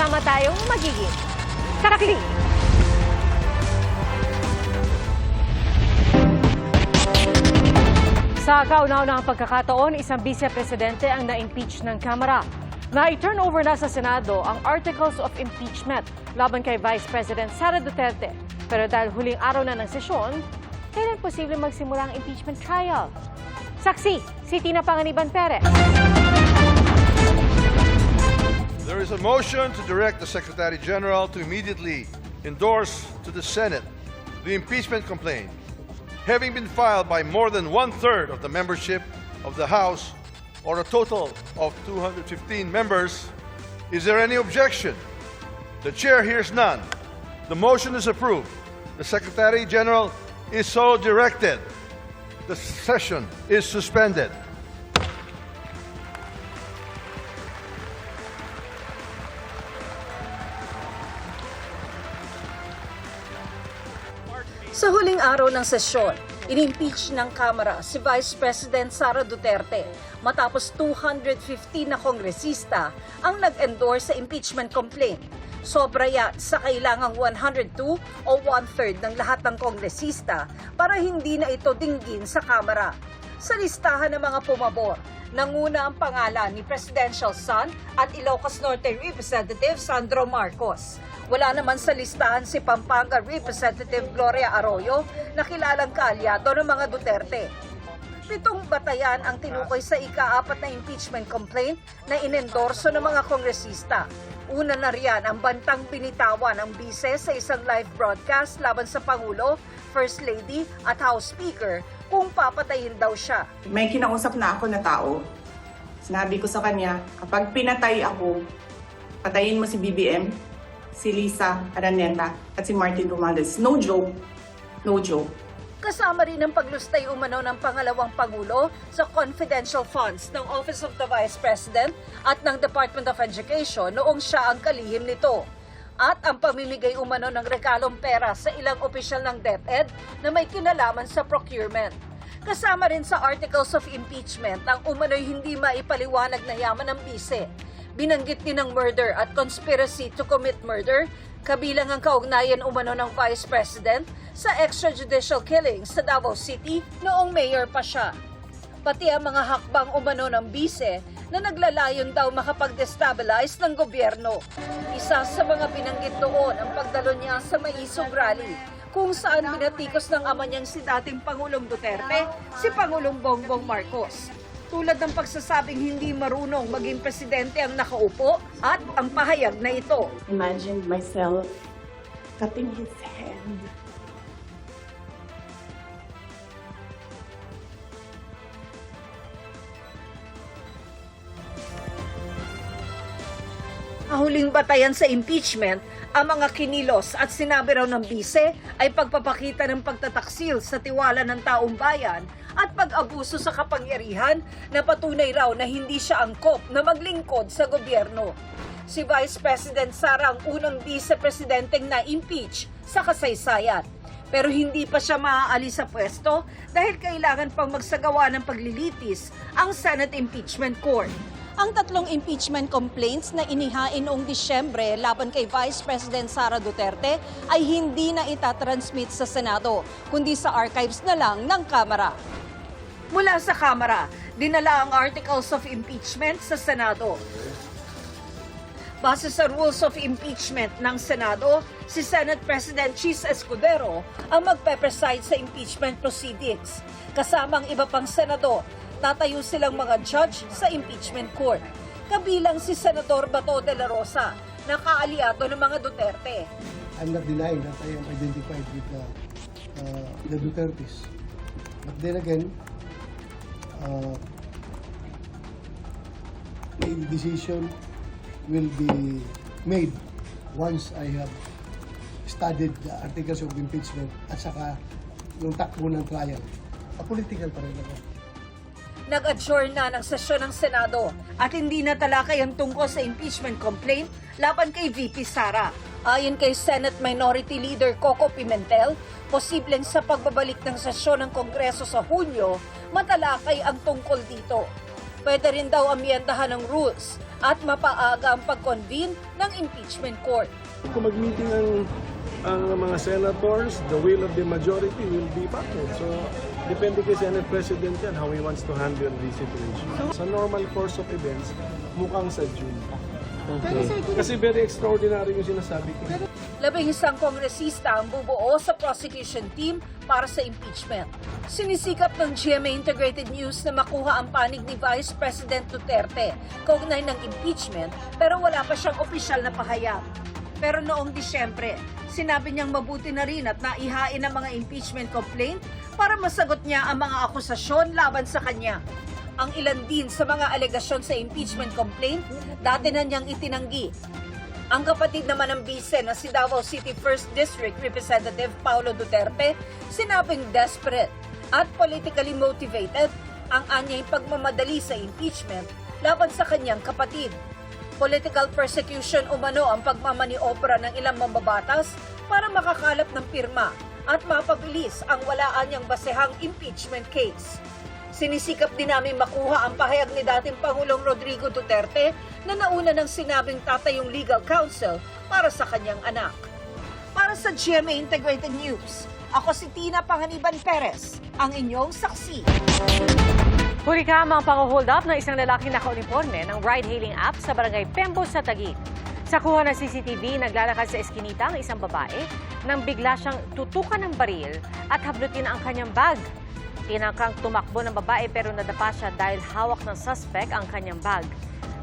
sama-sama tayong magiging saksi. Sa kauna-unahang pagkakataon, isang vice-presidente ang na-impeach ng Kamara. Na-turn over na sa Senado ang Articles of Impeachment laban kay Vice President Sara Duterte. Pero dahil huling araw na ng sesyon, kailan posible magsimula ang impeachment trial? Saksi, si Tina Panganiban Perez. There is a motion to direct the Secretary General to immediately endorse to the Senate the impeachment complaint, having been filed by more than one-third of the membership of the House, or a total of 215 members. Is there any objection? The Chair hears none. The motion is approved. The Secretary General is so directed. The session is suspended. Sa huling araw ng sesyon, in-impeach ng Kamara si Vice President Sara Duterte matapos 215 na kongresista ang nag-endorse sa impeachment complaint. Sobra yan sa kailangang 102 o one-third ng lahat ng kongresista para hindi na ito dinggin sa Kamara. Sa listahan ng mga pumabor, nanguna ang pangalan ni Presidential son at Ilocos Norte Representative Sandro Marcos. Wala naman sa listahan si Pampanga Representative Gloria Arroyo na kilalang kaalyado ng mga Duterte. 7 batayan ang tinukoy sa ika-4 na impeachment complaint na inendorso ng mga kongresista. Una na riyan ang bantang binitawan ng bise sa isang live broadcast laban sa Pangulo, First Lady at House Speaker kung papatayin daw siya. May kinausap na ako na tao. Sinabi ko sa kanya, kapag pinatay ako, patayin mo si BBM, si Lisa Araneta at si Martin Romualdez. No joke. No joke. Kasama rin ang paglustay umano ng pangalawang Pangulo sa confidential funds ng Office of the Vice President at ng Department of Education noong siya ang kalihim nito. At ang pamimigay umano ng regalong pera sa ilang opisyal ng DepEd na may kinalaman sa procurement. Kasama rin sa Articles of Impeachment ang umano'y hindi maipaliwanag na yaman ng bise. Binanggit din ng murder at conspiracy to commit murder, kabilang ang kaugnayan umano ng Vice President sa extrajudicial killings sa Davao City noong mayor pa siya. Pati ang mga hakbang umano ng bise na naglalayon daw makapag-destabilize ng gobyerno. Isa sa mga binanggit doon ang pagdalo niya sa Maisog Rally, kung saan binatikos ng ama niyang si dating Pangulong Duterte, si Pangulong Bongbong Marcos. Tulad ng pagsasabing hindi marunong maging presidente ang nakaupo at ang pahayag na ito. Imagine myself cutting his head. Ang huling batayan sa impeachment, ang mga kinilos at sinabi raw ng bise ay pagpapakita ng pagtataksil sa tiwala ng taong bayan at pag-abuso sa kapangyarihan na patunay raw na hindi siya angkop na maglingkod sa gobyerno. Si Vice President Sara ang unang vice-presidenteng na-impeach sa kasaysayan. Pero hindi pa siya maaalis sa pwesto dahil kailangan pang magsagawa ng paglilitis ang Senate Impeachment Court. Ang 3 impeachment complaints na inihain noong Disyembre laban kay Vice President Sara Duterte ay hindi na itatransmit sa Senado, kundi sa archives na lang ng Kamara. Mula sa Kamara, dinala ang Articles of Impeachment sa Senado. Base sa Rules of Impeachment ng Senado, si Senate President Chis Escudero ang magpe-preside sa impeachment proceedings. Kasama ang iba pang senador, tatayo silang mga judge sa impeachment court. Kabilang si Senador Bato de la Rosa, na kaaliado ng mga Duterte. I'm not denying that I am identified with the Dutertes. But then again, a decision will be made once I have studied the articles of impeachment at saka yung takbo ng trial. Political pa rin ako. Nag-adjourn na ng sesyon ng Senado at hindi na talakay ang tungkol sa impeachment complaint laban kay VP Sara. Ayon kay Senate Minority Leader Coco Pimentel, posibleng sa pagbabalik ng sesyon ng Kongreso sa Hunyo, matalakay ang tungkol dito. Pwede rin daw amyendahan ng rules at mapaaga ang pag-convene ng impeachment court. Kung mag-meeting ang mga senators, the will of the majority will be factored. So, depende kay Senate President yan how he wants to handle the situation. Sa normal course of events, mukhang sa June. Kasi very extraordinary yung sinasabi ko. 11 kongresista ang bubuo sa prosecution team para sa impeachment. Sinisikap ng GMA Integrated News na makuha ang panig ni Vice President Duterte kaugnay ng impeachment pero wala pa siyang opisyal na pahayag. Pero noong Disyembre, sinabi niyang mabuti na rin at naihain ang mga impeachment complaint para masagot niya ang mga akusasyon laban sa kanya. Ang ilan din sa mga alegasyon sa impeachment complaint, dati na niyang itinanggi. Ang kapatid naman ng bise na si Davao City 1st District Representative Paulo Duterte, sinabing desperate at politically motivated ang anyay pagmamadali sa impeachment laban sa kanyang kapatid. Political persecution umano ang pagmamaniobra ng ilang mambabatas para makakalap ng pirma at mapabilis ang walaan niyang basehang impeachment case. Sinisikap din namin makuha ang pahayag ni dating Pangulong Rodrigo Duterte na nauna ng sinabing tatay yung legal counsel para sa kanyang anak. Para sa GMA Integrated News, ako si Tina Panganiban Perez, ang inyong saksi. Huli kamang pang-hold up ng isang lalaking naka-uniforme ng ride-hailing app sa barangay Pembo sa Taguig. Sa kuha ng CCTV, naglalakad sa eskinita ang isang babae nang bigla siyang tutukan ng baril at hablutin ang kanyang bag. Tinangkang tumakbo ng babae pero nadapa siya dahil hawak ng suspect ang kanyang bag.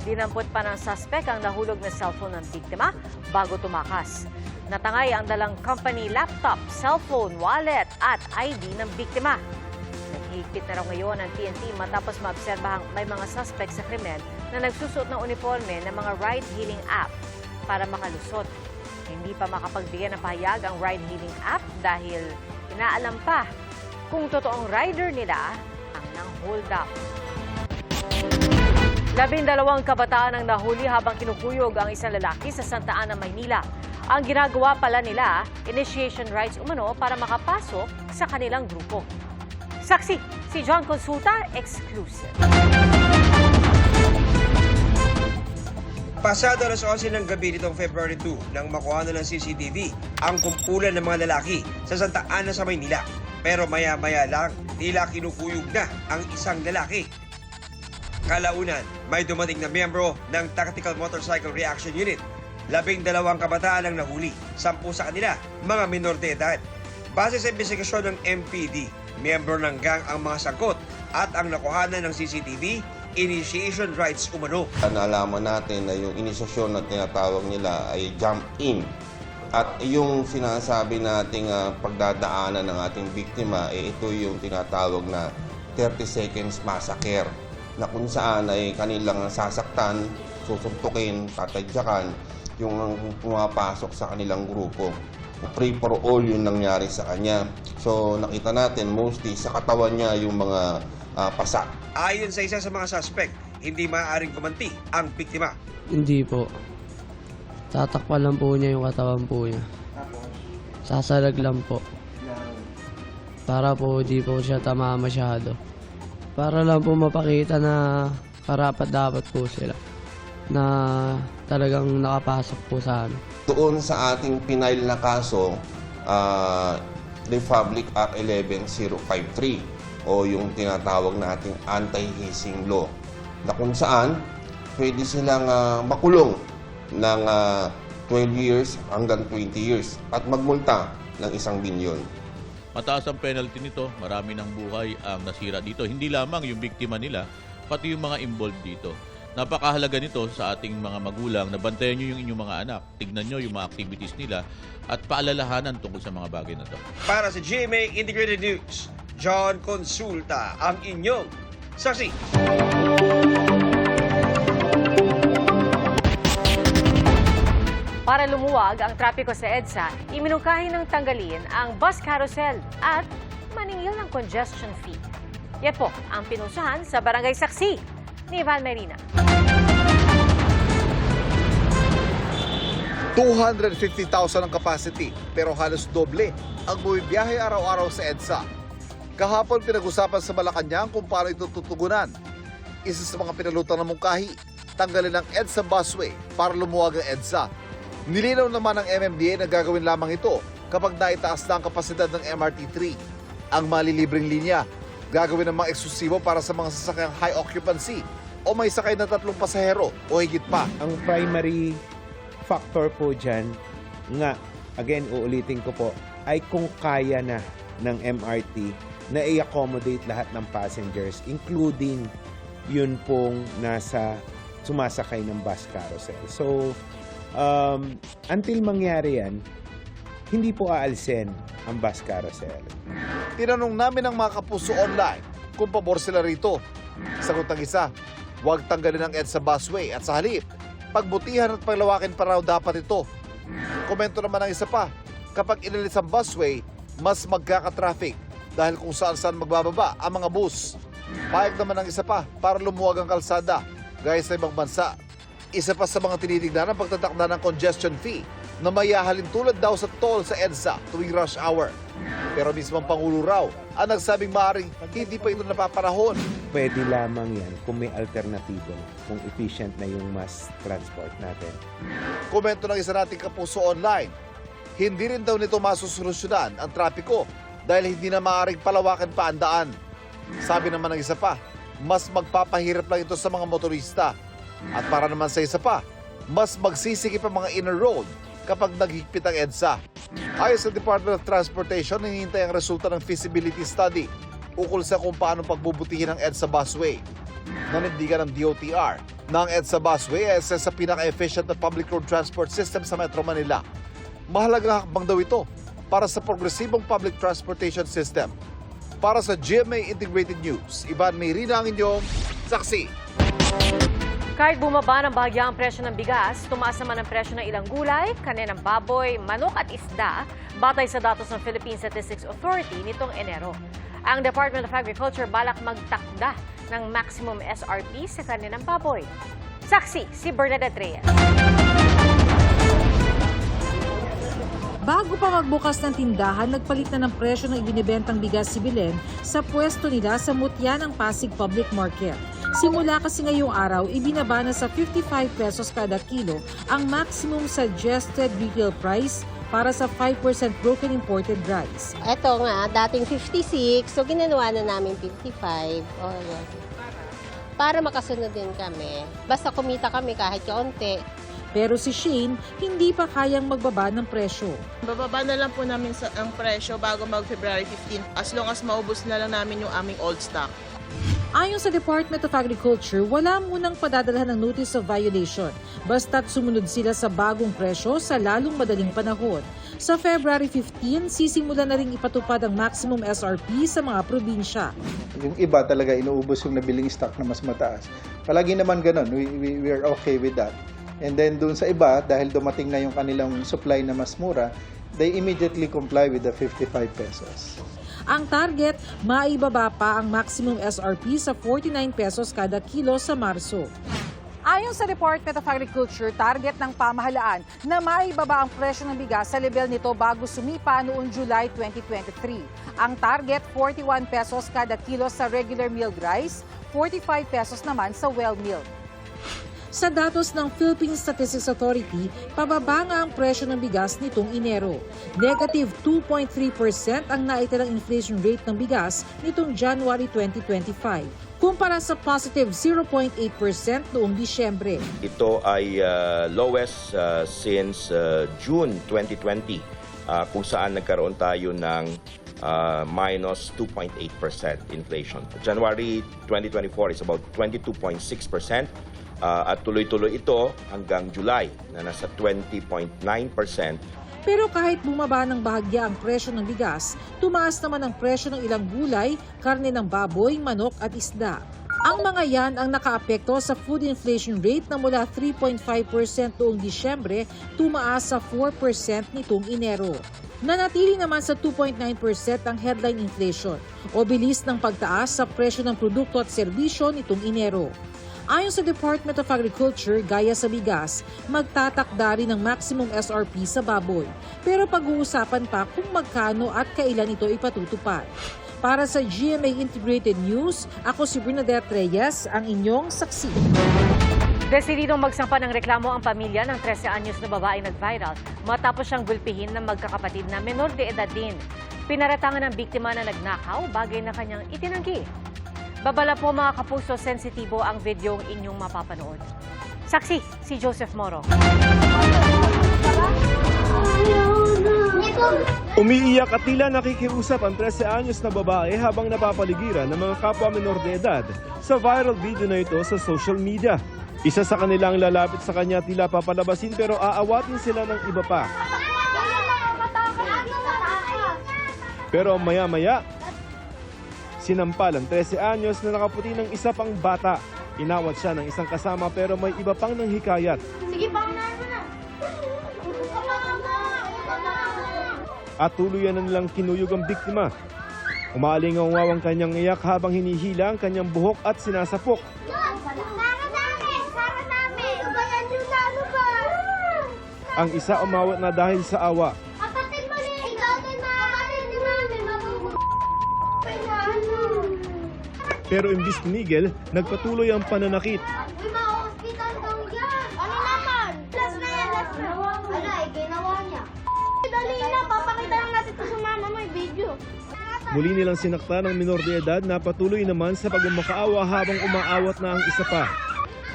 Dinampot pa ng suspect ang nahulog na cellphone ng biktima bago tumakas. Natangay ang dalang company laptop, cellphone, wallet at ID ng biktima. Naghihigpit na raw ngayon ang TNT matapos maobserbahang may mga suspect sa krimen na nagsusuot ng uniforme ng mga ride-hailing app para makalusot. Hindi pa makapagbigay ng pahayag ang ride-hailing app dahil inaalam pa kung totoong rider nila ang nang-hold up. 12 kabataan ang nahuli habang kinukuyog ang isang lalaki sa Santa Ana, Maynila. Ang ginagawa pala nila, initiation rights umano para makapasok sa kanilang grupo. Saksi, si John Consulta, exclusive. Pasado alas 11 ng gabi nitong February 2 nang makuha na ng CCTV ang kumpulan ng mga lalaki sa Santa Ana sa Maynila. Pero maya-maya lang, tila kinukuyog na ang isang lalaki. Kalaunan, may dumating na miyembro ng Tactical Motorcycle Reaction Unit. 12 kabataan ang nahuli, 10 sa kanila, mga minor de edad. Base sa investigasyon ng MPD, miyembro ng gang ang mga sangkot at ang nakuhanan ng CCTV, initiation rights umano. Naalaman natin na yung inisasyon na tinatawag nila ay jump in. At yung sinasabi nating pagdadaanan ng ating biktima, ito yung tinatawag na 30 seconds massacre na kung saan ay kanilang sasaktan, susuntukin, tatadyakan yung pumapasok sa kanilang grupo. Free for all yung nangyari sa kanya. So nakita natin mostly sa katawan niya yung mga pasak. Ayon sa isa sa mga suspect, hindi maaaring kumanti ang biktima. Hindi po. Tatakpan lang po niya yung katawan po niya. Sasalag lang po. Para po di po siya tama masyado. Para lang po mapakita na karapat dapat po sila. Na talagang nakapasok po sa amin. Doon sa ating pinail na kaso, Republic Act 11053 o yung tinatawag nating anti-hazing law na kung saan pwede silang makulong ng 12 years hanggang 20 years at magmulta ng 1 bilyon. Mataas ang penalty nito, marami ng buhay ang nasira dito. Hindi lamang yung biktima nila, pati yung mga involved dito. Napakahalaga nito sa ating mga magulang na bantayan nyo yung inyong mga anak. Tignan nyo yung mga activities nila at paalalahanan tungkol sa mga bagay na to. Para sa GMA Integrated News, John Consulta, ang inyong saksi. Para lumuwag ang trapiko sa EDSA, iminungkahi ng tanggalin ang bus carousel at maningil ng congestion fee. Yan po ang pinusahan sa Barangay Saksi ni Val Marina. 250,000 ang capacity pero halos doble ang bumibiyahe araw-araw sa EDSA. Kahapon pinag-usapan sa Malacanang kung paano ito tutugunan. Isa sa mga pinalutang ng mungkahi, tanggalin ang EDSA busway para lumuwag ang EDSA. Nilinaw naman ng MMDA na gagawin lamang ito kapag naitaas na ang kapasidad ng MRT3. Ang malilibreng linya, gagawin ng mga eksklusibo para sa mga sasakyang high occupancy o may sakay na 3 pasahero o higit pa. Ang primary factor po dyan, nga, again, uulitin ko po, ay kung kaya na ng MRT na i-accommodate lahat ng passengers, including yun pong sumasakay ng bus carousel. So, until mangyari yan, hindi po aalsin ang bus carousel. Tinanong namin ang mga kapuso online kung pabor sila rito. Sagot ng isa, huwag tanggalin ang EDSA busway at sa halip, pagbutihan at paglawakin pa raw dapat ito. Komento naman ng isa pa, kapag inalis ang busway, mas magkaka-traffic dahil kung saan-saan magbababa ang mga bus. Payag naman ng isa pa para lumuwag ang kalsada gaya sa ibang bansa. Isa pa sa mga tinitignan ang pagtatakda ng congestion fee na mayahalin tulad daw sa toll sa EDSA tuwing rush hour. Pero mismo ang Pangulo raw ang nagsabing maaaring hindi pa ito napapanahon. Pwede lamang yan kung may alternatibo, kung efficient na yung mass transport natin. Komento ng isa nating kapuso online, hindi rin daw nito masusolusyonan ang trapiko dahil hindi na maaaring palawakan pa ang daan. Sabi naman ng isa pa, mas magpapahirap lang ito sa mga motorista. At para naman sa isa pa, mas magsisikip ang mga inner road kapag naghigpit ang EDSA. Ayon sa Department of Transportation, hinihintay ang resulta ng feasibility study ukol sa kung paano pagbubutihin ang EDSA busway. Nanindigan ng DOTR na ang EDSA busway ay isa sa pinaka-efficient na public road transport system sa Metro Manila. Mahalagang hakbang daw ito para sa progresibong public transportation system. Para sa GMA Integrated News, Ivan Mayrina ang inyong saksi. Kahit bumaba ng bahagya ang presyo ng bigas, tumaas naman ang presyo ng ilang gulay, karne ng baboy, manok at isda, batay sa datos ng Philippine Statistics Authority nitong Enero. Ang Department of Agriculture balak magtakda ng maximum SRP sa karne ng baboy. Saksi, si Bernadette Reyes. Bago pa magbukas ng tindahan, nagpalit na ng presyo ng ibinibentang bigas si Belen sa pwesto nila sa Mutya ng Pasig Public Market. Simula kasi ngayong araw, ibinaba na sa 55 pesos kada kilo ang maximum suggested retail price para sa 5% broken imported rice. Ito nga, dating 56, so ginawa na namin 55. Para makasunod din kami. Basta kumita kami kahit kaunti. Pero si Shane, hindi pa kayang magbaba ng presyo. Bababa na lang po namin ang presyo bago mag-February 15 as long as maubos na lang namin yung aming old stock. Ayon sa Department of Agriculture, wala munang padadalhan ng notice of violation basta't sumunod sila sa bagong presyo sa lalong madaling panahon. Sa February 15, sisimula na rin ipatupad ang maximum SRP sa mga probinsya. Yung iba talaga inuubos yung nabiling stock na mas mataas. Palagi naman ganun, we are okay with that. And then doon sa iba, dahil dumating na yung kanilang supply na mas mura, they immediately comply with the 55 pesos. Ang target, maibaba pa ang maximum SRP sa 49 pesos kada kilo sa Marso. Ayon sa Department of Agriculture, target ng pamahalaan na maibaba ang presyo ng bigas sa level nito bago sumipa noong July 2023. Ang target, 41 pesos kada kilo sa regular milled rice, 45 pesos naman sa well milled. Sa datos ng Philippine Statistics Authority, pababa nga ang presyo ng bigas nitong Enero. Negative 2.3% ang naitalang inflation rate ng bigas nitong January 2025, kumpara sa positive 0.8% noong Disyembre. Ito ay lowest since June 2020, kung saan nagkaroon tayo ng minus 2.8% inflation. January 2024 is about 22.6%. At tuloy-tuloy ito hanggang July na nasa 20.9%. Pero kahit bumaba ng bahagya ang presyo ng bigas, tumaas naman ang presyo ng ilang gulay, karne ng baboy, manok at isda. Ang mga yan ang nakaapekto sa food inflation rate na mula 3.5% noong Disyembre, tumaas sa 4% nitong Enero. Nanatili naman sa 2.9% ang headline inflation o bilis ng pagtaas sa presyo ng produkto at serbisyo nitong Enero. Ayon sa Department of Agriculture, gaya sa bigas, magtatakda rin ng maximum SRP sa baboy. Pero pag-uusapan pa kung magkano at kailan ito ipatutupad. Para sa GMA Integrated News, ako si Bernadette Reyes, ang inyong saksi. Desididong magsampa ng reklamo ang pamilya ng 13 anyos na babae nag-viral matapos siyang gulpihin ng magkakapatid na menor de edad din. Pinaratangan ng biktima na nagnakaw, bagay na kanyang itinanggi. Babala po mga kapuso, sensitibo ang videong inyong mapapanood. Saksi, si Joseph Moro. Umiiyak at tila nakikiusap ang 13 anyos na babae habang napapaligiran ng mga kapwa menor de edad sa viral video na ito sa social media. Isa sa kanilang lalapit sa kanya tila papalabasin pero aawatin sila ng iba pa. Pero maya-maya, sinampal ang 13 anyos na nakaputi ng isa pang bata. Inawat siya ng isang kasama pero may iba pang nanghikayat. Sige, pangunahan mo na. At tuluyan na nilang kinuyog ang biktima. Umalingaw ang kanyang iyak habang hinihila ang kanyang buhok at sinasapok. Ang isa umawat na dahil sa awa. Pero imbis tumigil, nagpatuloy ang pananakit. Uy, ma-hospital daw yan. Ano naman? Last na yan, last na. Ala, ginawa niya. Dali na, papakita lang natin ito sa mama mo, video. Muli nilang sinakta ng minor de edad na patuloy naman sa pagmamakaawa habang umaawat na ang isa pa.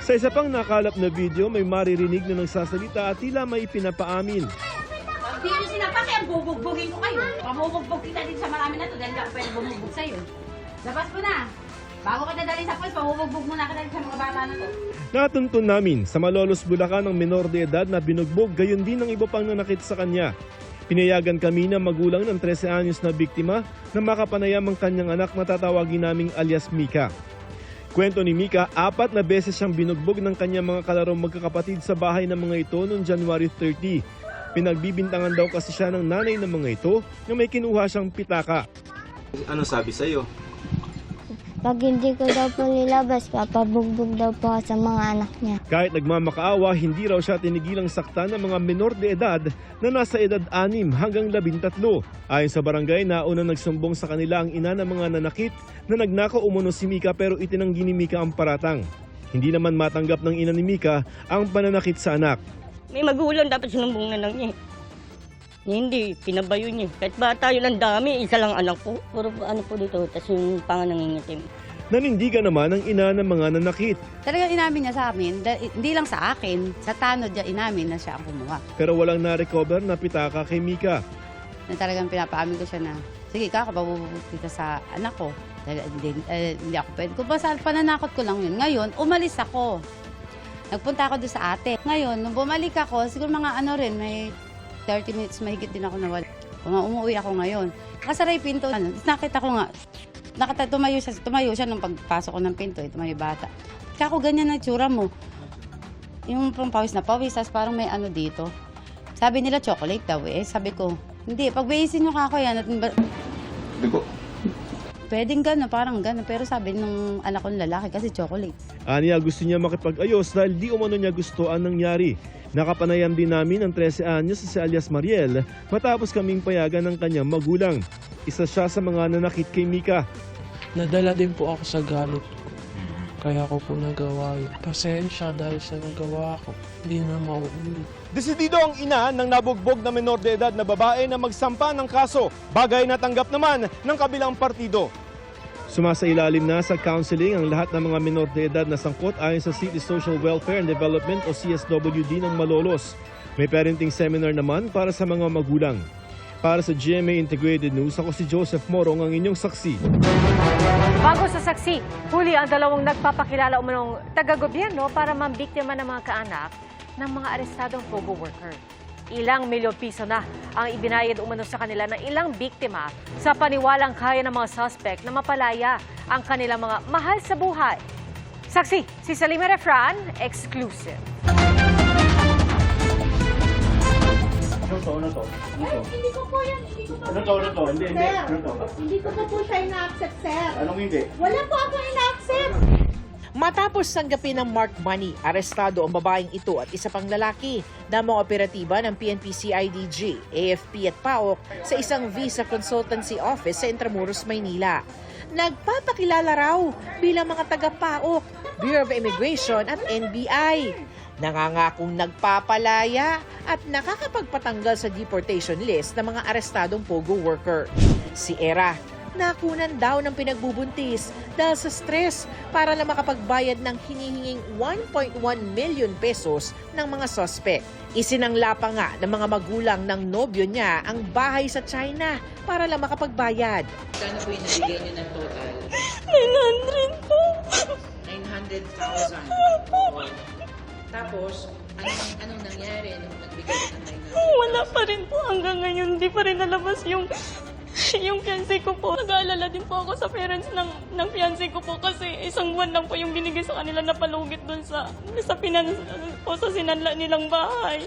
Sa isa pang nakalap na video, may maririnig na nagsasalita at tila may pinapaamin. Hindi nyo sinapak, kaya bubugbugin ko kayo. Pamubugbog kita din sa marami na to dahil ako pwede bumugbog sa'yo. Labas mo na. Bago ka dadalhin sa polis, pamubugbog muna ka dahil sa mga bata na to. Natuntun namin sa Malolos, Bulacan ng minor de edad na binugbog, gayon din ang iba pang nanakit sa kanya. Pinayagan kami ng magulang ng 13 anyos na biktima na makapanayam ang kanyang anak na tatawagin naming alias Mika. Kwento ni Mika, 4 na beses siyang binugbog ng kanyang mga kalarong magkakapatid sa bahay ng mga ito noong January 30. Pinagbibintangan daw kasi siya ng nanay ng mga ito na may kinuha siyang pitaka. Ano sabi sa'yo? Pag hindi ko daw po nilabas, papabugbog daw po sa mga anak niya. Kahit nagmamakaawa, hindi raw siya tinigilang saktan ng mga menor de edad na nasa edad 6 hanggang 13. Ayon sa barangay, nauna nagsumbong sa kanila ang ina ng mga nanakit na nagnakaw umano si Mika pero itinanggi ni Mika ang paratang. Hindi naman matanggap ng ina ni Mika ang pananakit sa anak. May magulang dapat sinumbong na lang niya. Hindi, pinabayo niya. Kahit bata yun ang dami, isa lang anak ko. Puro ano po dito, tas yung panga nangingitim. Nanindigan naman ang ina ng mga nanakit. Talagang inamin niya sa amin, hindi lang sa akin, sa tanod niya inamin na siya ang kumuha. Pero walang na-recover na pitaka kay Mika. Na talagang pinapaamin ko siya na, sige ka, kapabubukti ka sa anak ko. Dahil hindi ako pwede. Kung basta pananakot ko lang yun. Ngayon, umalis ako. Nagpunta ako doon sa ate. Ngayon, nung bumalik ako, siguro mga ano rin, may 30 minutes mahigit din ako nawala. Kung umuwi ako ngayon, nakasaray pinto. Nakita ko nga, tumayo siya nung pagpasok ko ng pinto, tumayo bata. Kako ganyan na tsura mo. Yung pawis na pawis, parang may ano dito. Sabi nila chocolate daw eh. Sabi ko, hindi, pagbihisin nyo kako yan. Bigo. Pwedeng gano'n, parang gano'n. Pero sabi nung anak kong lalaki kasi chocolate. Aniya gusto niya makipag-ayos dahil di umano niya gusto ang nangyari. Nakapanayam din namin ang 13 anyos si alias Mariel matapos kaming payagan ng kanyang magulang. Isa siya sa mga nanakit kay Mika. Nadala din po ako sa galit ko. Kaya ko po nagawa yun. Pasensya dahil sa nagawa ko. Hindi na mauulit. Desidido ang ina ng nabugbog na menor de edad na babae na magsampa ng kaso. Bagay na tanggap naman ng kabilang partido. Sumasailalim na sa counseling ang lahat ng mga menor de edad na sangkot ayon sa City Social Welfare and Development o CSWD ng Malolos. May parenting seminar naman para sa mga magulang. Para sa GMA Integrated News, ako si Joseph Morong, ang inyong saksi. Bago sa saksi, huli ang 2 nagpapakilala umanong taga-gobyerno para mambiktima ng mga kaanak ng mga arestadong POGO worker. Ilang milyong piso na ang ibinayad umano sa kanila ng ilang biktima sa paniwalang kaya ng mga suspect na mapalaya ang kanilang mga mahal sa buhay. Saksi, si Salima Refran, exclusive. Ano to? Hindi ko po yan. Hindi ko pa po. Hindi ko pa po siya ina-accept, sir. Anong hindi? Wala po ako ina-accept. Matapos tanggapin ng marked money, arestado ang babaeng ito at isa pang lalaki na mga operatiba ng PNP-CIDG, AFP at PAOK sa isang visa consultancy office sa Intramuros, Maynila. Nagpapakilala raw bilang mga taga-PAOK, Bureau of Immigration at NBI. Nangangakong nagpapalaya at nakakapagpatanggal sa deportation list ng mga arestadong POGO worker. Si Era, nakunan daw ng pinagbubuntis dahil sa stress para lang makapagbayad ng hinihinging 1.1 million pesos ng mga suspect. Isinangla pa nga ng mga magulang ng nobyo niya ang bahay sa China para lang makapagbayad. Kano po yung nabigay niyo ng total? 900 po. 900,000. Tapos, anong nangyari nung nagbigay ng 900,000? Wala pa rin po hanggang ngayon. Hindi pa rin nalabas yung fiancé ko po. Nag-aalala din po ako sa parents ng fiancé ko po kasi isang buwan lang po yung binigay sa kanila na palugit doon sa sinanla nilang bahay.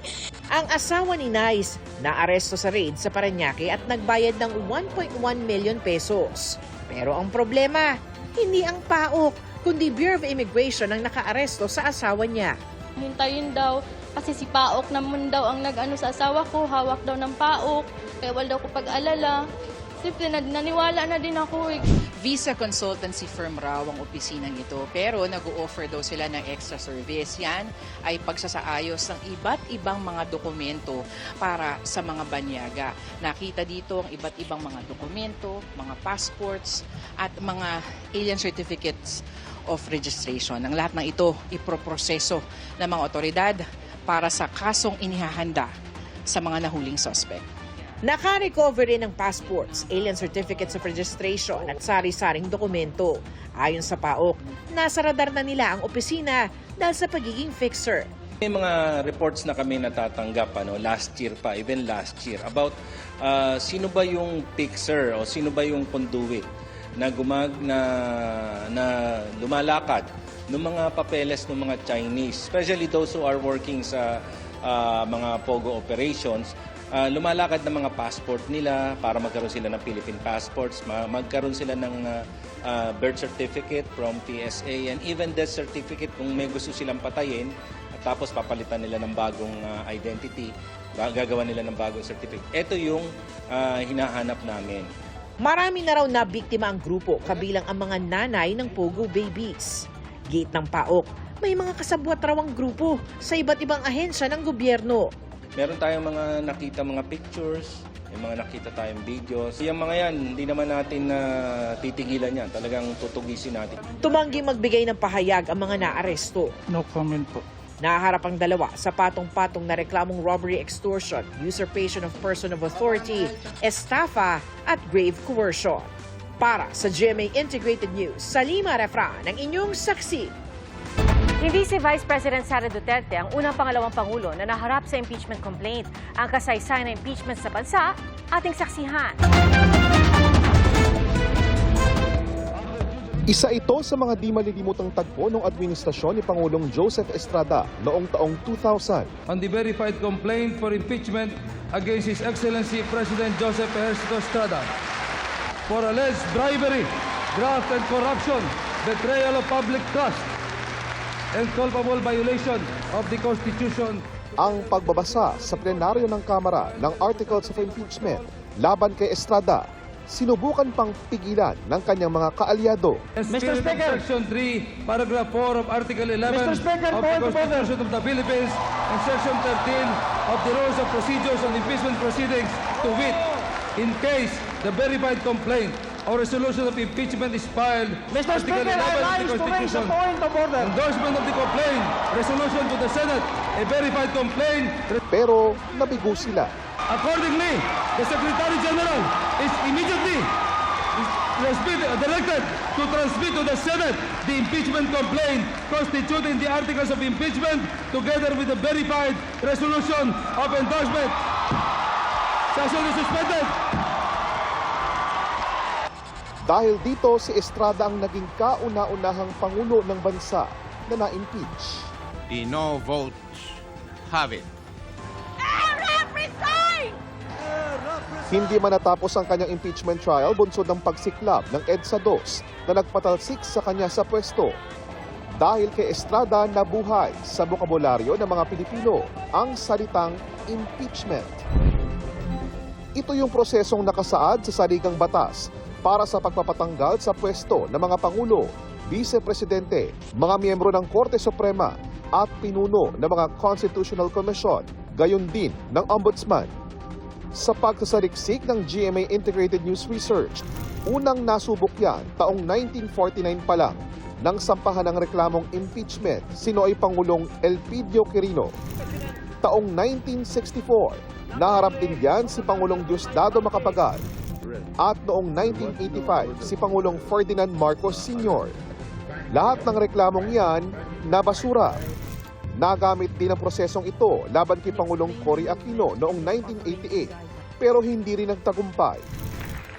Ang asawa ni Nice naaresto sa raid sa Parañaque at nagbayad ng 1.1 million pesos. Pero ang problema, hindi ang PAOK, kundi Bureau of Immigration ang nakaaresto sa asawa niya. Hintayin daw kasi si PAOK naman daw ang nag-ano sa asawa ko, hawak daw ng PAOK. Kaya wala daw ko pag-alala. Siyempre, naniwala na din ako eh. Visa consultancy firm raw ang opisinang ito pero nag-o-offer daw sila ng extra service. Yan ay pagsasaayos ng iba't ibang mga dokumento para sa mga banyaga. Nakita dito ang iba't ibang mga dokumento, mga passports at mga alien certificates of registration. Ang lahat ng ito iproproseso ng mga otoridad para sa kasong inihahanda sa mga nahuling suspect. Naka-recover rin ng passports, alien certificates of registration at sari-saring dokumento. Ayon sa PAOK, nasa radar na nila ang opisina dahil sa pagiging fixer. May mga reports na kami natatanggap last year pa, even last year, about sino ba yung fixer o sino ba yung conduit na lumalakad ng mga papeles ng mga Chinese, especially those who are working sa mga POGO operations. Lumalakad ng mga passport nila para magkaroon sila ng Philippine passports, magkaroon sila ng birth certificate from PSA and even death certificate kung may gusto silang patayin at tapos papalitan nila ng bagong identity, gagawa nila ng bagong certificate. Ito yung hinahanap namin. Marami na raw na biktima ang grupo kabilang ang mga nanay ng POGO babies. Gate ng PAOK, may mga kasabwat raw ang grupo sa iba't ibang ahensya ng gobyerno. Meron tayong mga nakita mga pictures, may mga nakita tayong videos. Yung mga yan, hindi naman natin titigilan yan. Talagang tutugisin natin. Tumanggi magbigay ng pahayag ang mga naaresto. No comment po. Naharap ang dalawa sa patong-patong na reklamong robbery, extortion, usurpation of person of authority, estafa at grave coercion. Para sa GMA Integrated News, Salima Refran, ang inyong saksi. Hindi si Vice President Sara Duterte ang unang pangalawang pangulo na naharap sa impeachment complaint. Ang kasaysayan ng impeachment sa bansa, ating saksihan. Isa ito sa mga di malilimutang tagpo ng administrasyon ni Pangulong Joseph Estrada noong taong 2000. On the verified complaint for impeachment against His Excellency President Joseph Ejercito Estrada for alleged bribery, graft and corruption, betrayal of public trust, and culpable violation of the Constitution. Ang pagbabasa sa plenaryo ng Kamara ng Articles of Impeachment laban kay Estrada, sinubukan pang pigilan ng kanyang mga kaalyado. Mr. Speaker, Section 3, Paragraph 4 of Article 11 of the Constitution of the Philippines and Section 13 of the Rules of Procedures on Impeachment Proceedings, to wit, in case the verified complaint or resolution of impeachment is filed. Mr. Speaker, I rise to raise a point of order. Endorsement of the complaint, resolution to the Senate, a verified complaint. Pero nabigo sila. Accordingly, the Secretary General is immediately directed to transmit to the Senate the impeachment complaint constituting the articles of impeachment together with the verified resolution of endorsement. Session is suspended. Dahil dito, si Estrada ang naging kauna-unahang pangulo ng bansa na na-impeach. The no votes have it. Hindi man natapos ang kanyang impeachment trial bunsod ng pagsiklab ng EDSA 2 na nagpatalsik sa kanya sa pwesto. dahil kay Estrada nabuhay sa bokabularyo ng mga Pilipino ang salitang impeachment. Ito yung prosesong nakasaad sa saligang batas para sa pagpapatanggal sa pwesto ng mga Pangulo, Vice Presidente, mga miyembro ng Korte Suprema at pinuno ng mga Constitutional Commission, gayon din ng Ombudsman. Sa pagsasaliksik ng GMA Integrated News Research, unang nasubok yan taong 1949 pa lang nang sampahan ng reklamong impeachment si Noy Pangulong Elpidio Quirino. Taong 1964, naharap din yan si Pangulong Diosdado Macapagal. At noong 1985, si Pangulong Ferdinand Marcos Sr. Lahat ng reklamong yan, nabasura. Nagamit din ang prosesong ito laban kay Pangulong Cory Aquino noong 1988, pero hindi rin nagtagumpay.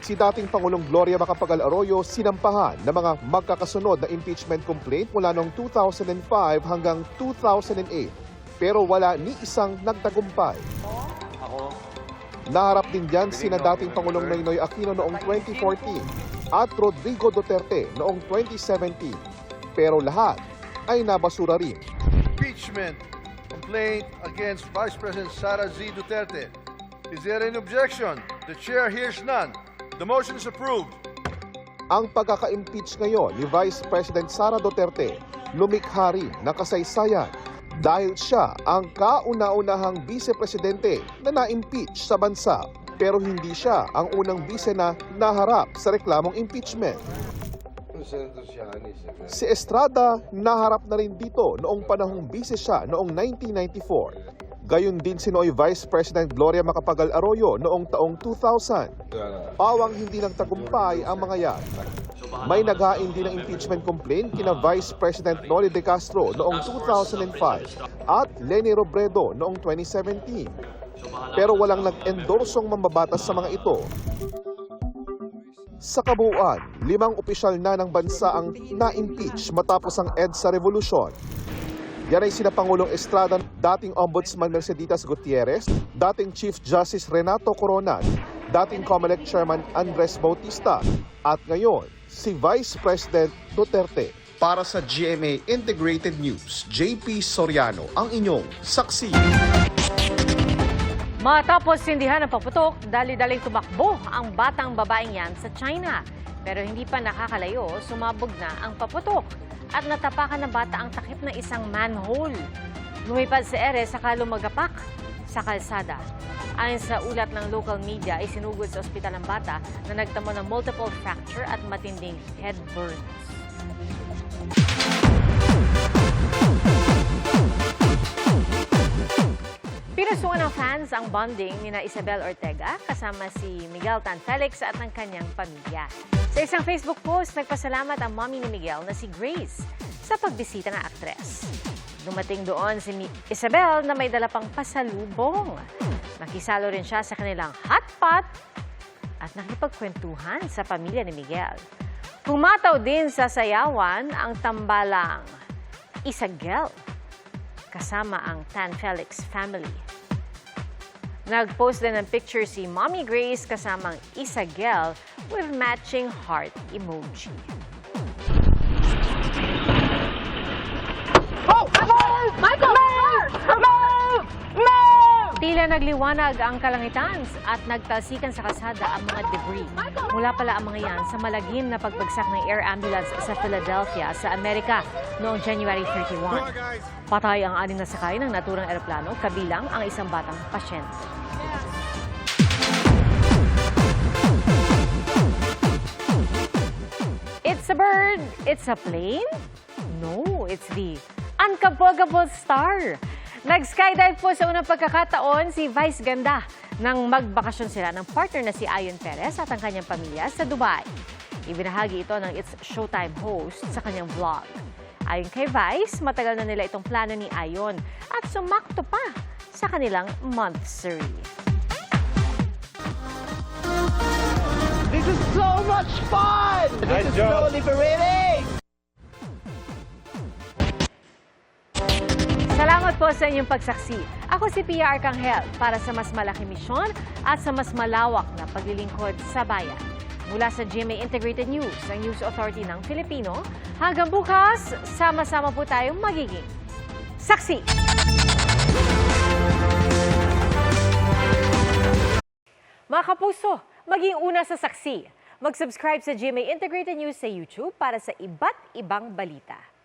Si dating Pangulong Gloria Macapagal Arroyo sinampahan ng mga magkakasunod na impeachment complaint mula noong 2005 hanggang 2008, pero wala ni isang nagtagumpay. Naharap din dyan sina dating Pangulong Noynoy Aquino noong 2014 at Rodrigo Duterte noong 2017, pero lahat ay nabasura rin. Impeachment complaint against Vice President Sara Z. Duterte. Is there an objection? The chair hears none. The motion is approved. Ang pagkaka-impeach ngayon ni Vice President Sara Duterte lumikha rin ng kasaysayan dahil siya ang kauna-unahang vice-presidente na na-impeach sa bansa, pero hindi siya ang unang vice na naharap sa reklamong impeachment. Si Estrada naharap na rin dito noong panahong vice siya noong 1994. Gayon din si Noy Vice President Gloria Macapagal Arroyo noong taong 2000. Pawang hindi nagtagumpay ang mga yan. May naghain din ng impeachment complaint kina Vice President Noli De Castro noong 2005 at Leni Robredo noong 2017. Pero walang nag-endorsong mambabatas sa mga ito. Sa kabuuan, 5 opisyal na ng bansa ang na-impeach matapos ang EDSA Revolution. Yan ay sina Pangulong Estrada, dating Ombudsman Merceditas Gutierrez, dating Chief Justice Renato Coronan, dating COMELEC Chairman Andres Bautista, at ngayon, si Vice President Duterte. Para sa GMA Integrated News, JP Soriano ang inyong saksi. Matapos sindihan ng pagputok, dali-daling tumakbo ang batang babaeng yan sa China. Pero hindi pa nakakalayo, sumabog na ang paputok at natapakan ng bata ang takip ng isang manhole. Lumipad si Ere saka lumagapak sa kalsada. Ayon sa ulat ng local media, isinugod sa ospital ang bata na nagtamo ng multiple fracture at matinding head burns. Pinasukan ng fans ang bonding ni Isabel Ortega kasama si Miguel Tan Felix at ang kanyang pamilya. Sa isang Facebook post, nagpasalamat ang mommy ni Miguel na si Grace sa pagbisita ng aktres. Dumating doon si Isabel na may dala pang pasalubong. Nakisalo rin siya sa kanilang hot pot at nakipagkwentuhan sa pamilya ni Miguel. Pumataw din sa sayawan ang tambalang Isagel kasama ang Tan Felix family. Nag-post din ng picture si Mommy Grace kasamang Isagel with matching heart emoji. Oh! Move! Michael! Move! Move! Move! Tila nagliwanag ang kalangitan at nagtalsikan sa kalsada ang mga debris. Mula pala ang mga yan sa malagim na pagbagsak ng air ambulance sa Philadelphia sa Amerika noong January 31. Patay ang 6 na sakay ng naturang eroplano, kabilang ang isang batang pasyente. It's a bird. It's a plane? No, it's the unkabogable star. Nag-skydive po sa unang pagkakataon si Vice Ganda nang magbakasyon sila ng partner na si Ayon Perez at ang kanyang pamilya sa Dubai. Ibinahagi ito ng It's Showtime host sa kanyang vlog. Ayon kay Vice, matagal na nila itong plano ni Ayon at sumakto pa sa kanilang monthsary. This is so much fun! This is so liberating! Salamat po sa inyong pagsaksi. Ako si Pia Arcangel para sa mas malaking misyon at sa mas malawak na paglilingkod sa bayan. Mula sa GMA Integrated News, ang News Authority ng Filipino, hanggang bukas, sama-sama po tayong magiging saksi. Mga kapuso, maging una sa saksi. Mag-subscribe sa GMA Integrated News sa YouTube para sa iba't ibang balita.